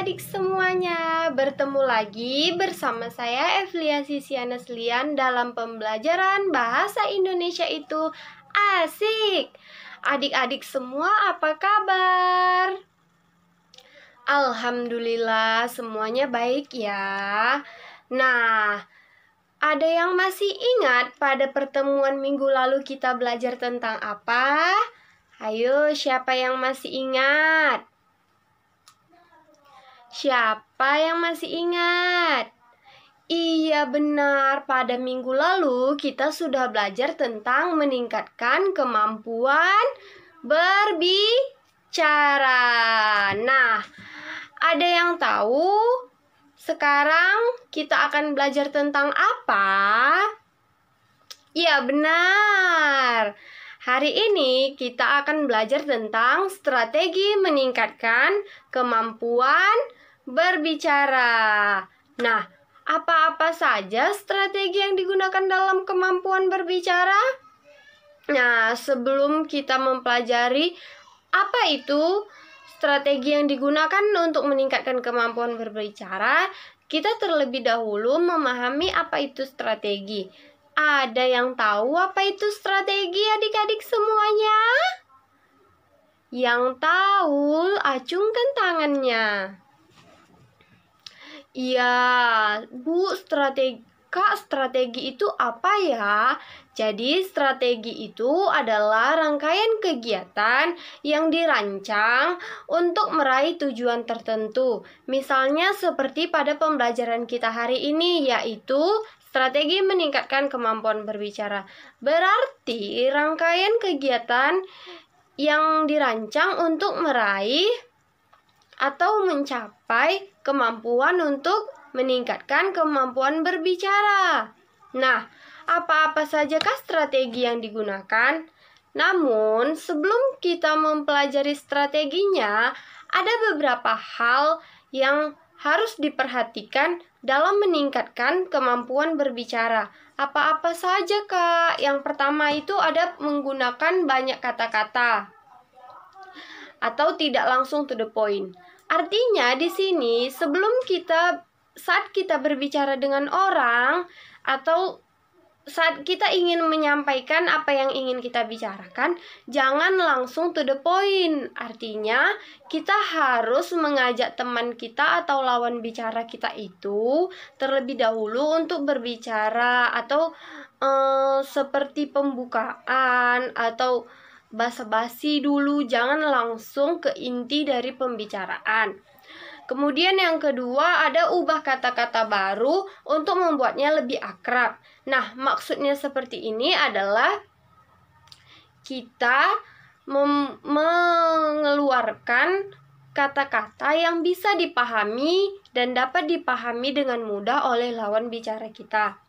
adik-adik semuanya, bertemu lagi bersama saya Evlia Sisiana Slian dalam pembelajaran Bahasa Indonesia itu asik. Adik-adik semua apa kabar? Alhamdulillah semuanya baik ya. Nah, ada yang masih ingat pada pertemuan minggu lalu kita belajar tentang apa? Ayo, siapa yang masih ingat? Siapa yang masih ingat? Iya benar, pada minggu lalu kita sudah belajar tentang meningkatkan kemampuan berbicara. Nah, ada yang tahu sekarang kita akan belajar tentang apa? Iya benar. Hari ini kita akan belajar tentang strategi meningkatkan kemampuan berbicara. Nah, apa-apa saja strategi yang digunakan dalam kemampuan berbicara? Nah, sebelum kita mempelajari apa itu strategi yang digunakan untuk meningkatkan kemampuan berbicara, kita terlebih dahulu memahami apa itu strategi. Ada yang tahu apa itu strategi, adik-adik semuanya? Yang tahu, acungkan tangannya. Iya, Bu, strategi itu apa ya? Jadi, strategi itu adalah rangkaian kegiatan yang dirancang untuk meraih tujuan tertentu. Misalnya seperti pada pembelajaran kita hari ini, yaitu strategi meningkatkan kemampuan berbicara. Berarti, rangkaian kegiatan yang dirancang untuk meraih atau mencapai kemampuan untuk meningkatkan kemampuan berbicara. Nah, apa-apa sajakah strategi yang digunakan? Namun, sebelum kita mempelajari strateginya, ada beberapa hal yang harus diperhatikan dalam meningkatkan kemampuan berbicara. Apa-apa saja, Kak? Yang pertama itu ada menggunakan banyak kata-kata atau tidak langsung to the point. Artinya di sini saat kita berbicara dengan orang atau saat kita ingin menyampaikan apa yang ingin kita bicarakan, jangan langsung to the point. Artinya kita harus mengajak teman kita atau lawan bicara kita itu terlebih dahulu untuk berbicara atau seperti pembukaan atau basa-basi dulu, jangan langsung ke inti dari pembicaraan. Kemudian yang kedua ada ubah kata-kata baru untuk membuatnya lebih akrab. Nah, maksudnya seperti ini adalah kita mengeluarkan kata-kata yang bisa dipahami dan dapat dipahami dengan mudah oleh lawan bicara kita.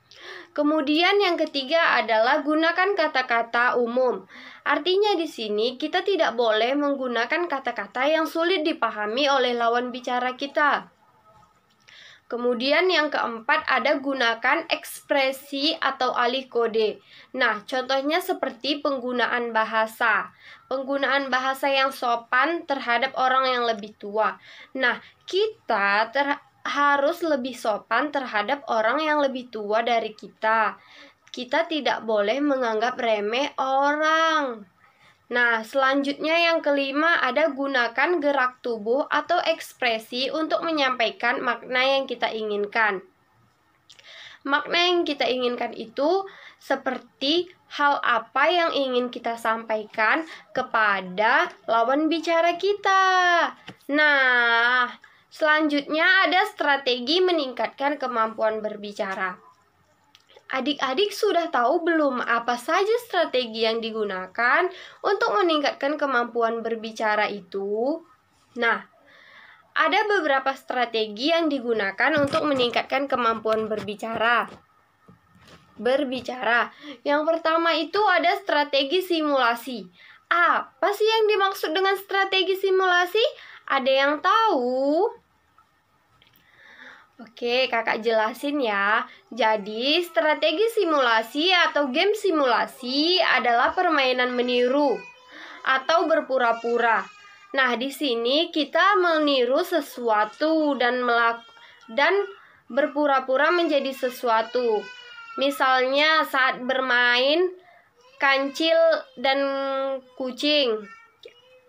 Kemudian yang ketiga adalah gunakan kata-kata umum. Artinya di sini kita tidak boleh menggunakan kata-kata yang sulit dipahami oleh lawan bicara kita. Kemudian yang keempat ada gunakan ekspresi atau alih kode. Nah, contohnya seperti penggunaan bahasa. Penggunaan bahasa yang sopan terhadap orang yang lebih tua. Nah, kita harus lebih sopan terhadap orang yang lebih tua dari kita. Kita tidak boleh menganggap remeh orang. Nah, selanjutnya yang kelima ada gunakan gerak tubuh atau ekspresi untuk menyampaikan makna yang kita inginkan. Makna yang kita inginkan itu seperti hal apa yang ingin kita sampaikan kepada lawan bicara kita. Nah, selanjutnya ada strategi meningkatkan kemampuan berbicara. Adik-adik sudah tahu belum apa saja strategi yang digunakan untuk meningkatkan kemampuan berbicara itu? Nah, ada beberapa strategi yang digunakan untuk meningkatkan kemampuan berbicara. Yang pertama itu ada strategi simulasi. Apa sih yang dimaksud dengan strategi simulasi? Ada yang tahu? Oke, kakak jelasin ya. Jadi, strategi simulasi atau game simulasi adalah permainan meniru atau berpura-pura. Nah, di sini kita meniru sesuatu dan berpura-pura menjadi sesuatu. Misalnya saat bermain kancil dan kucing,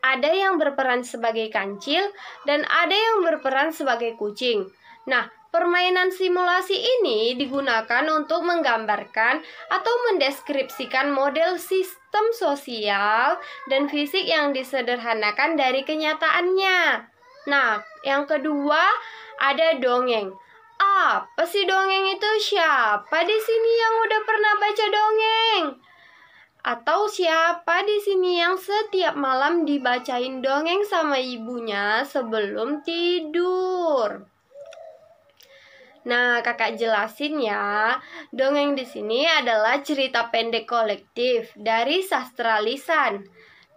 ada yang berperan sebagai kancil dan ada yang berperan sebagai kucing. Nah, permainan simulasi ini digunakan untuk menggambarkan atau mendeskripsikan model sistem sosial dan fisik yang disederhanakan dari kenyataannya. Nah, yang kedua ada dongeng. Apa sih dongeng itu? Siapa di sini yang udah pernah baca dongeng? Atau siapa di sini yang setiap malam dibacain dongeng sama ibunya sebelum tidur? Nah, kakak jelasin ya. Dongeng di sini adalah cerita pendek kolektif dari sastra lisan.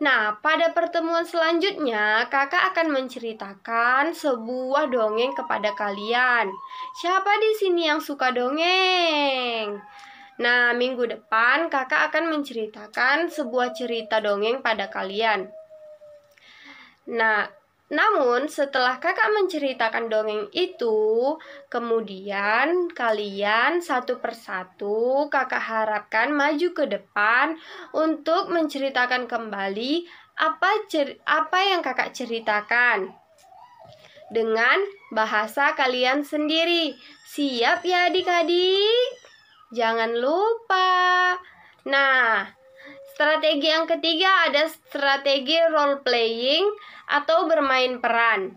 Nah, pada pertemuan selanjutnya, kakak akan menceritakan sebuah dongeng kepada kalian. Siapa di sini yang suka dongeng? Nah, minggu depan kakak akan menceritakan sebuah cerita dongeng pada kalian. Nah, namun setelah kakak menceritakan dongeng itu, kemudian kalian satu persatu kakak harapkan maju ke depan untuk menceritakan kembali apa yang kakak ceritakan dengan bahasa kalian sendiri. Siap ya adik-adik? Jangan lupa. Nah, strategi yang ketiga ada strategi role playing atau bermain peran.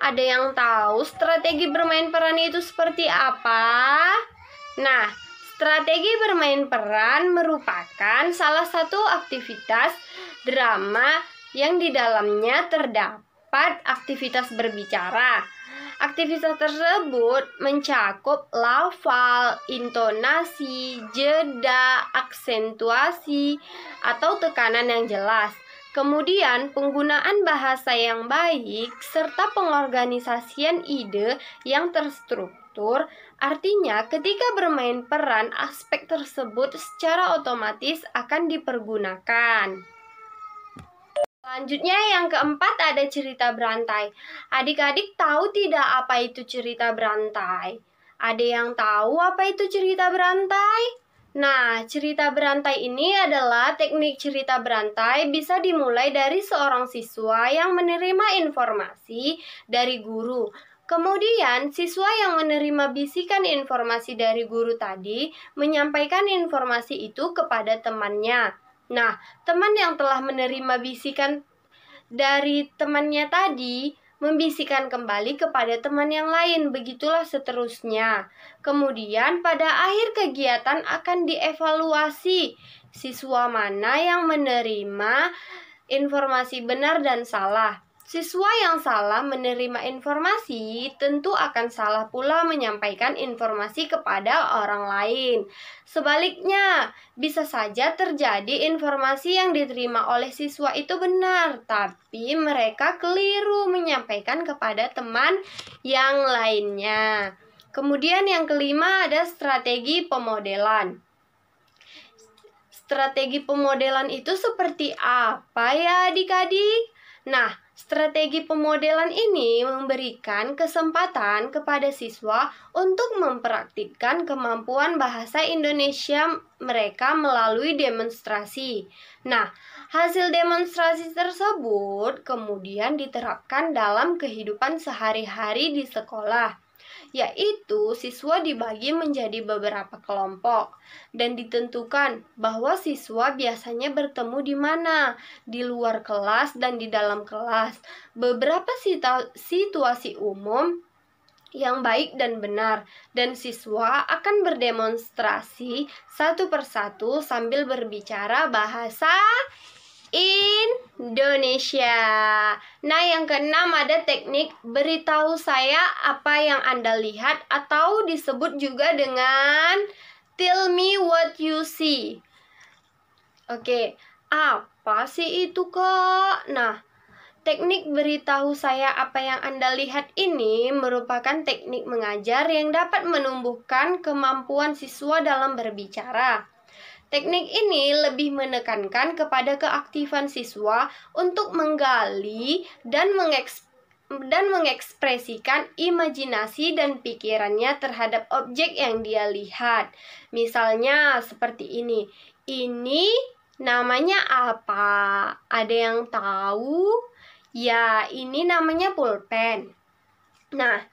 Ada yang tahu strategi bermain peran itu seperti apa? Nah, strategi bermain peran merupakan salah satu aktivitas drama yang di dalamnya terdapat aktivitas berbicara. Aktivitas tersebut mencakup lafal, intonasi, jeda, aksentuasi, atau tekanan yang jelas. Kemudian, penggunaan bahasa yang baik serta pengorganisasian ide yang terstruktur. Artinya, ketika bermain peran, aspek tersebut secara otomatis akan dipergunakan. Selanjutnya yang keempat ada cerita berantai. Adik-adik tahu tidak apa itu cerita berantai? Ada yang tahu apa itu cerita berantai? Nah, cerita berantai ini adalah teknik cerita berantai bisa dimulai dari seorang siswa yang menerima informasi dari guru. Kemudian, siswa yang menerima bisikan informasi dari guru tadi menyampaikan informasi itu kepada temannya. Nah, teman yang telah menerima bisikan dari temannya tadi membisikkan kembali kepada teman yang lain, begitulah seterusnya. Kemudian pada akhir kegiatan akan dievaluasi siswa mana yang menerima informasi benar dan salah. Siswa yang salah menerima informasi tentu akan salah pula menyampaikan informasi kepada orang lain. Sebaliknya, bisa saja terjadi informasi yang diterima oleh siswa itu benar, tapi mereka keliru menyampaikan kepada teman yang lainnya. Kemudian yang kelima ada strategi pemodelan. Strategi pemodelan itu seperti apa ya adik-adik? Nah, strategi pemodelan ini memberikan kesempatan kepada siswa untuk mempraktikkan kemampuan bahasa Indonesia mereka melalui demonstrasi. Nah, hasil demonstrasi tersebut kemudian diterapkan dalam kehidupan sehari-hari di sekolah, yaitu siswa dibagi menjadi beberapa kelompok dan ditentukan bahwa siswa biasanya bertemu di mana, di luar kelas dan di dalam kelas. Beberapa situasi umum yang baik dan benar, dan siswa akan berdemonstrasi satu persatu sambil berbicara bahasa Indonesia. Nah, yang keenam ada teknik beritahu saya apa yang Anda lihat atau disebut juga dengan tell me what you see. Oke, apa sih itu, Kak? Nah, teknik beritahu saya apa yang Anda lihat ini merupakan teknik mengajar yang dapat menumbuhkan kemampuan siswa dalam berbicara. Teknik ini lebih menekankan kepada keaktifan siswa untuk menggali dan mengekspresikan imajinasi dan pikirannya terhadap objek yang dia lihat. Misalnya seperti ini. Ini namanya apa? Ada yang tahu? Ya, ini namanya pulpen. Nah,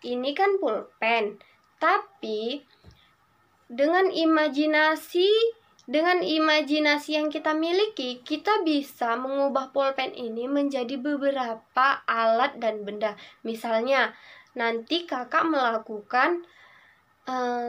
ini kan pulpen. Tapi dengan imajinasi yang kita miliki, kita bisa mengubah pulpen ini menjadi beberapa alat dan benda. Misalnya, nanti kakak melakukan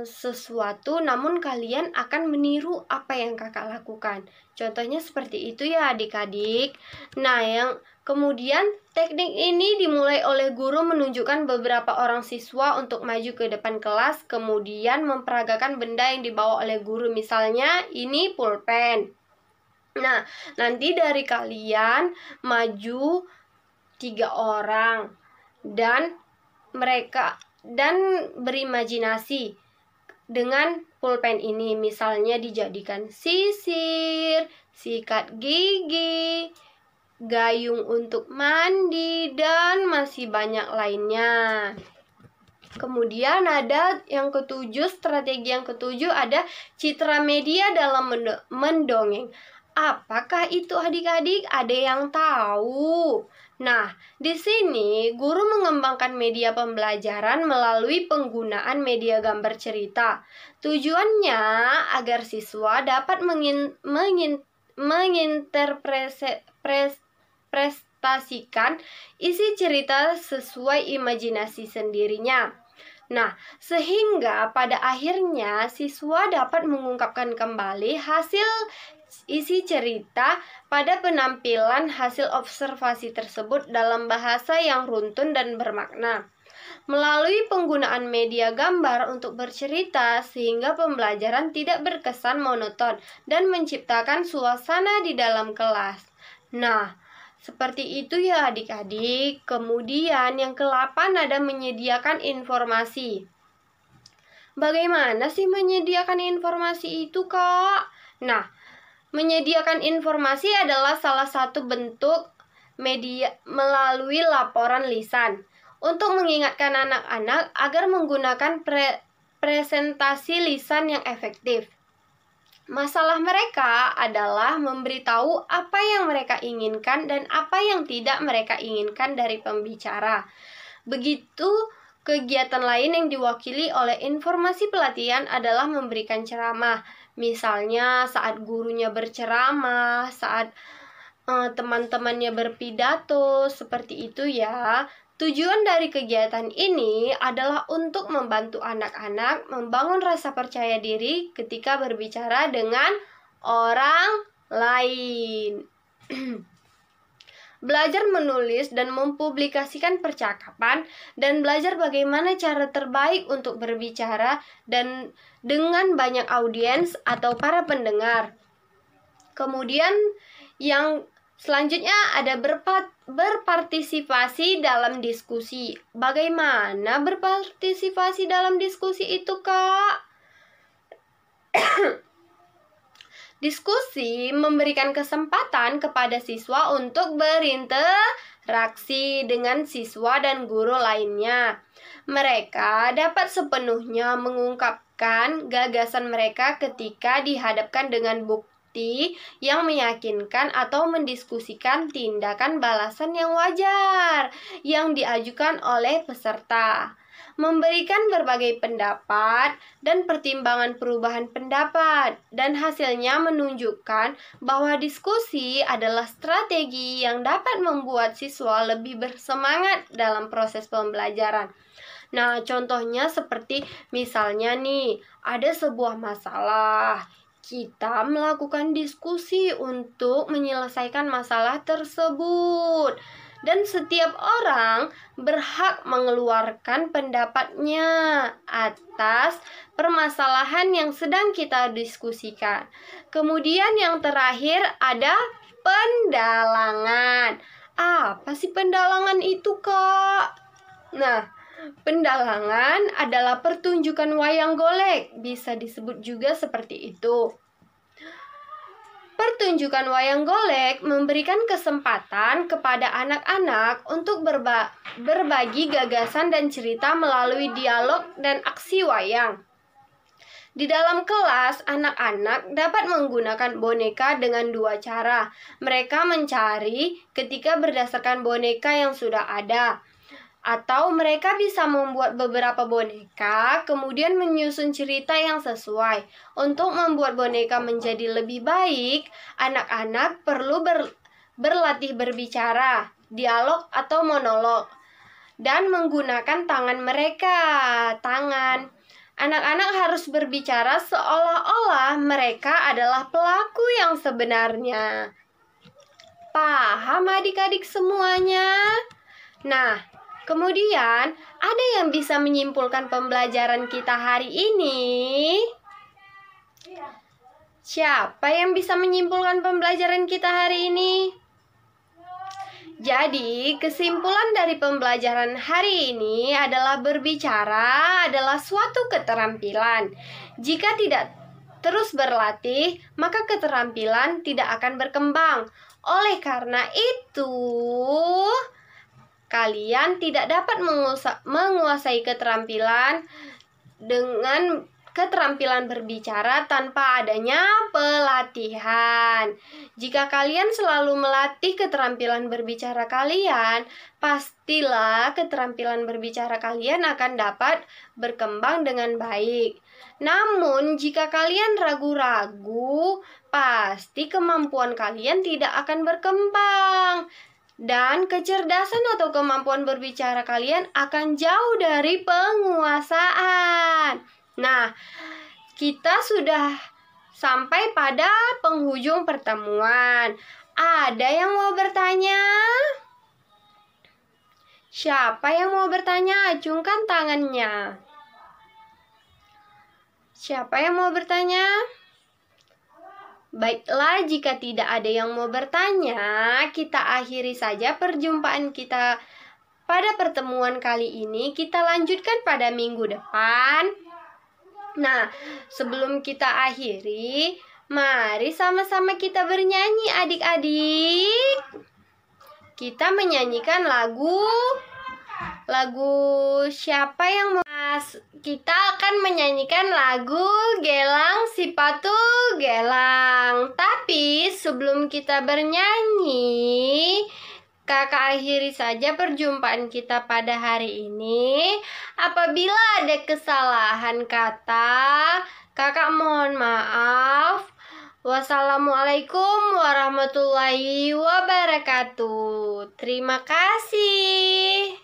sesuatu, namun kalian akan meniru apa yang kakak lakukan. Contohnya seperti itu ya adik-adik. Nah, yang kemudian teknik ini dimulai oleh guru menunjukkan beberapa orang siswa untuk maju ke depan kelas, kemudian memperagakan benda yang dibawa oleh guru. Misalnya ini pulpen. Nah, nanti dari kalian maju 3 orang dan berimajinasi dengan pulpen ini. Misalnya dijadikan sisir, sikat gigi, gayung untuk mandi, dan masih banyak lainnya. Kemudian ada yang ketujuh, strategi yang ketujuh ada citra media dalam mendongeng. Apakah itu adik-adik? Ada yang tahu? Nah, di sini guru mengembangkan media pembelajaran melalui penggunaan media gambar cerita. Tujuannya agar siswa dapat menginterpretasikan isi cerita sesuai imajinasi sendirinya. Nah, sehingga pada akhirnya siswa dapat mengungkapkan kembali hasil isi cerita pada penampilan hasil observasi tersebut dalam bahasa yang runtun dan bermakna. Melalui penggunaan media gambar untuk bercerita sehingga pembelajaran tidak berkesan monoton dan menciptakan suasana di dalam kelas. Nah, seperti itu ya adik-adik. Kemudian yang ke-8 ada menyediakan informasi. Bagaimana sih menyediakan informasi itu, Kak? Nah, menyediakan informasi adalah salah satu bentuk media melalui laporan lisan untuk mengingatkan anak-anak agar menggunakan presentasi lisan yang efektif. Masalah mereka adalah memberitahu apa yang mereka inginkan dan apa yang tidak mereka inginkan dari pembicara. Begitu kegiatan lain yang diwakili oleh informasi pelatihan adalah memberikan ceramah. Misalnya saat gurunya berceramah, saat teman-temannya berpidato, seperti itu ya. Tujuan dari kegiatan ini adalah untuk membantu anak-anak membangun rasa percaya diri ketika berbicara dengan orang lain. Belajar menulis dan mempublikasikan percakapan, dan belajar bagaimana cara terbaik untuk berbicara dan dengan banyak audiens atau para pendengar. Kemudian yang selanjutnya ada berpartisipasi dalam diskusi. Bagaimana berpartisipasi dalam diskusi itu, Kak? Diskusi memberikan kesempatan kepada siswa untuk berinteraksi dengan siswa dan guru lainnya. Mereka dapat sepenuhnya mengungkapkan gagasan mereka ketika dihadapkan dengan bukti yang meyakinkan atau mendiskusikan tindakan balasan yang wajar yang diajukan oleh peserta. Memberikan berbagai pendapat dan pertimbangan perubahan pendapat, dan hasilnya menunjukkan bahwa diskusi adalah strategi yang dapat membuat siswa lebih bersemangat dalam proses pembelajaran. Nah, contohnya seperti misalnya nih, ada sebuah masalah. Kita melakukan diskusi untuk menyelesaikan masalah tersebut. Dan setiap orang berhak mengeluarkan pendapatnya atas permasalahan yang sedang kita diskusikan. Kemudian yang terakhir ada pendalangan. Apa sih pendalangan itu, Kak? Nah, pendalangan adalah pertunjukan wayang golek, bisa disebut juga seperti itu. pertunjukan wayang golek memberikan kesempatan kepada anak-anak untuk berbagi gagasan dan cerita melalui dialog dan aksi wayang. Di dalam kelas, anak-anak dapat menggunakan boneka dengan dua cara. Mereka mencari ketika berdasarkan boneka yang sudah ada, atau mereka bisa membuat beberapa boneka, kemudian menyusun cerita yang sesuai. Untuk membuat boneka menjadi lebih baik, anak-anak perlu berlatih berbicara, dialog atau monolog, dan menggunakan tangan mereka. Anak-anak harus berbicara seolah-olah mereka adalah pelaku yang sebenarnya. Paham adik-adik semuanya? Nah, kemudian ada yang bisa menyimpulkan pembelajaran kita hari ini? Siapa yang bisa menyimpulkan pembelajaran kita hari ini? Jadi, kesimpulan dari pembelajaran hari ini adalah berbicara adalah suatu keterampilan. Jika tidak terus berlatih, maka keterampilan tidak akan berkembang. Oleh karena itu, kalian tidak dapat menguasai keterampilan dengan keterampilan berbicara tanpa adanya pelatihan. Jika kalian selalu melatih keterampilan berbicara kalian, pastilah keterampilan berbicara kalian akan dapat berkembang dengan baik. Namun, jika kalian ragu-ragu, pasti kemampuan kalian tidak akan berkembang. Dan kecerdasan atau kemampuan berbicara kalian akan jauh dari penguasaan. Nah, kita sudah sampai pada penghujung pertemuan. Ada yang mau bertanya? Siapa yang mau bertanya? Acungkan tangannya. Siapa yang mau bertanya? Baiklah, jika tidak ada yang mau bertanya, kita akhiri saja perjumpaan kita pada pertemuan kali ini. Kita lanjutkan pada minggu depan. Nah, sebelum kita akhiri, mari sama-sama kita bernyanyi adik-adik. Kita menyanyikan lagu siapa yang mau? Kita akan menyanyikan lagu Gelang si Patu Gelang. Tapi sebelum kita bernyanyi, Kakak akhiri saja perjumpaan kita pada hari ini. Apabila ada kesalahan kata, Kakak mohon maaf. Wassalamualaikum warahmatullahi wabarakatuh. Terima kasih.